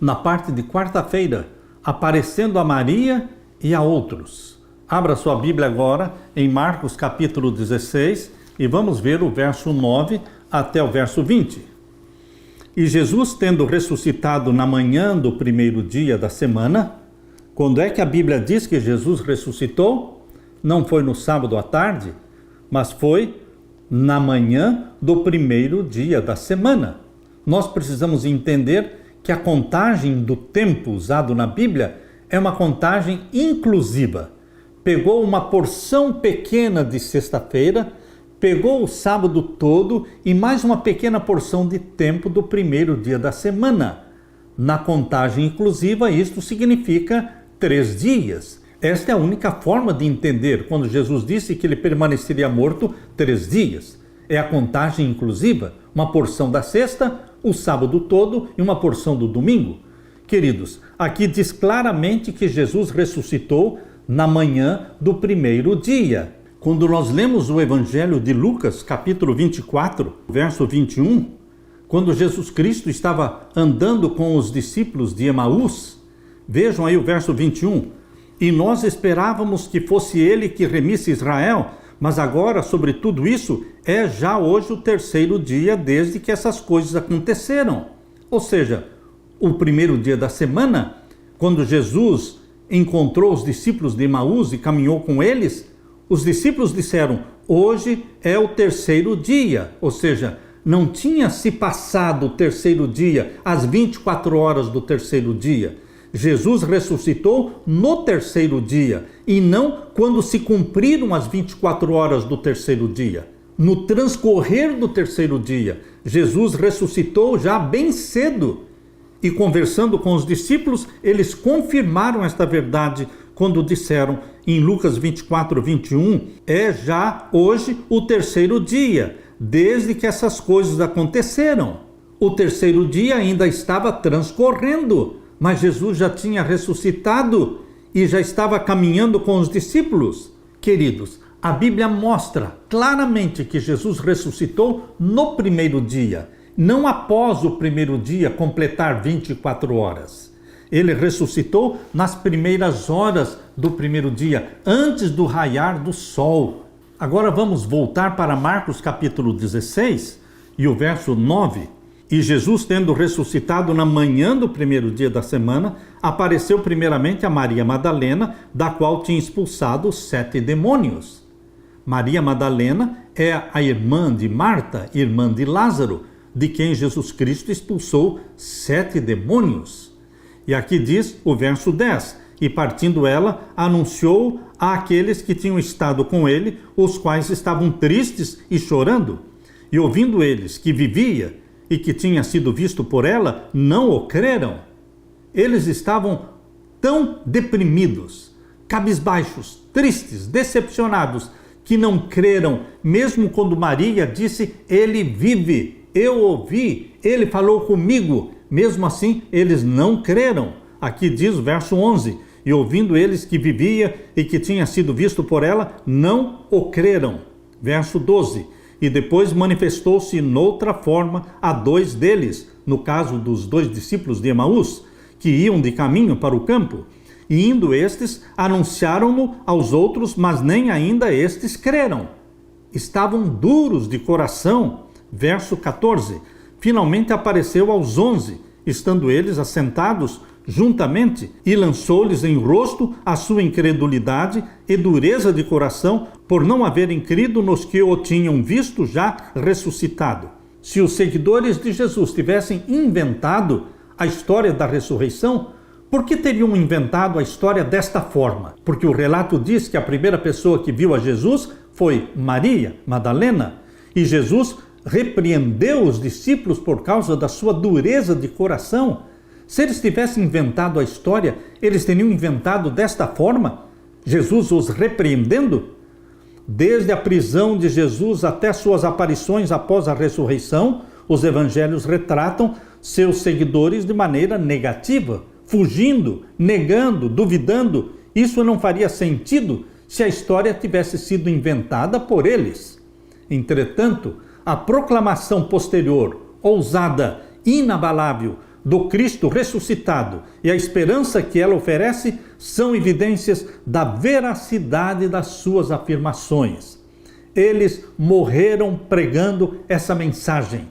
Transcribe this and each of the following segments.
na parte de quarta-feira, aparecendo a Maria e a outros. Abra sua Bíblia agora em Marcos capítulo 16 e vamos ver o verso 9 até o verso 20. E Jesus, tendo ressuscitado na manhã do primeiro dia da semana, quando é que a Bíblia diz que Jesus ressuscitou? Não foi no sábado à tarde, mas foi na manhã do primeiro dia da semana. Nós precisamos entender que a contagem do tempo usado na Bíblia é uma contagem inclusiva. Pegou uma porção pequena de sexta-feira, pegou o sábado todo e mais uma pequena porção de tempo do primeiro dia da semana. Na contagem inclusiva, isto significa 3 dias. Esta é a única forma de entender quando Jesus disse que ele permaneceria morto 3 dias. É a contagem inclusiva, uma porção da sexta, o sábado todo e uma porção do domingo. Queridos, aqui diz claramente que Jesus ressuscitou na manhã do primeiro dia. Quando nós lemos o Evangelho de Lucas, capítulo 24, verso 21, quando Jesus Cristo estava andando com os discípulos de Emaús, vejam aí o verso 21, e nós esperávamos que fosse ele que remisse Israel, mas agora, sobre tudo isso, é já hoje o 3º dia desde que essas coisas aconteceram. Ou seja, o primeiro dia da semana, quando Jesus encontrou os discípulos de Emaús e caminhou com eles, os discípulos disseram, hoje é o 3º dia. Ou seja, não tinha se passado o 3º dia, as 24 horas do 3º dia. Jesus ressuscitou no 3º dia e não quando se cumpriram as 24 horas do 3º dia. No transcorrer do 3º dia, Jesus ressuscitou já bem cedo. E conversando com os discípulos, eles confirmaram esta verdade quando disseram em Lucas 24, 21, é já hoje o 3º dia, desde que essas coisas aconteceram. O 3º dia ainda estava transcorrendo, mas Jesus já tinha ressuscitado e já estava caminhando com os discípulos. Queridos, a Bíblia mostra claramente que Jesus ressuscitou no primeiro dia, não após o primeiro dia completar 24 horas. Ele ressuscitou nas primeiras horas do primeiro dia, antes do raiar do sol. Agora vamos voltar para Marcos capítulo 16 e o verso 9. E Jesus, tendo ressuscitado na manhã do primeiro dia da semana, apareceu primeiramente a Maria Madalena, da qual tinha expulsado 7 demônios. Maria Madalena é a irmã de Marta, irmã de Lázaro, de quem Jesus Cristo expulsou 7 demônios. E aqui diz o verso 10, e partindo ela, anunciou àqueles que tinham estado com ele, os quais estavam tristes e chorando. E ouvindo eles que vivia e que tinha sido visto por ela, não o creram. Eles estavam tão deprimidos, cabisbaixos, tristes, decepcionados, que não creram, mesmo quando Maria disse, ele vive, eu ouvi, ele falou comigo. Mesmo assim, eles não creram. Aqui diz o verso 11, e ouvindo eles que vivia e que tinha sido visto por ela, não o creram. Verso 12, e depois manifestou-se noutra forma a 2 deles, no caso dos 2 discípulos de Emaús, que iam de caminho para o campo. E indo estes, anunciaram-no aos outros, mas nem ainda estes creram. Estavam duros de coração. Verso 14, finalmente apareceu aos 11, estando eles assentados juntamente, e lançou-lhes em rosto a sua incredulidade e dureza de coração, por não haverem crido nos que o tinham visto já ressuscitado. Se os seguidores de Jesus tivessem inventado a história da ressurreição, por que teriam inventado a história desta forma? Porque o relato diz que a primeira pessoa que viu a Jesus foi Maria Madalena, e Jesus repreendeu os discípulos por causa da sua dureza de coração. Se eles tivessem inventado a história, eles teriam inventado desta forma, Jesus os repreendendo? Desde a prisão de Jesus até suas aparições após a ressurreição, os evangelhos retratam seus seguidores de maneira negativa, fugindo, negando, duvidando. Isso não faria sentido se a história tivesse sido inventada por eles. Entretanto, a proclamação posterior, ousada, inabalável, do Cristo ressuscitado e a esperança que ela oferece são evidências da veracidade das suas afirmações. Eles morreram pregando essa mensagem.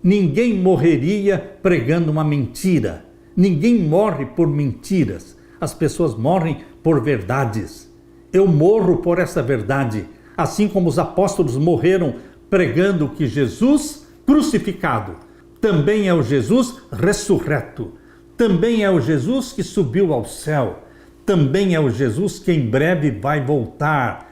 Ninguém morreria pregando uma mentira. Ninguém morre por mentiras. As pessoas morrem por verdades. Eu morro por essa verdade, assim como os apóstolos morreram pregando que Jesus crucificado também é o Jesus ressurreto, também é o Jesus que subiu ao céu, também é o Jesus que em breve vai voltar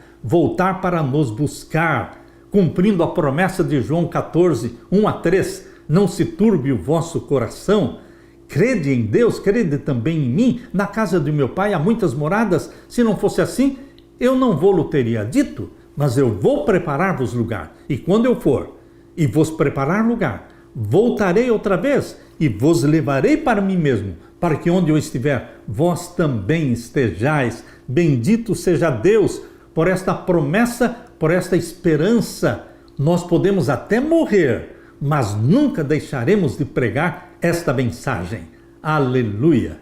para nos buscar, cumprindo a promessa de João 14, 1-3, não se turbe o vosso coração, crede em Deus, crede também em mim, na casa de meu pai há muitas moradas, se não fosse assim, eu não vou-lo teria dito, mas eu vou preparar-vos lugar, e quando eu for, e vos preparar lugar, voltarei outra vez, e vos levarei para mim mesmo, para que onde eu estiver, vós também estejais. Bendito seja Deus por esta promessa, por esta esperança. Nós podemos até morrer, mas nunca deixaremos de pregar esta mensagem. Aleluia!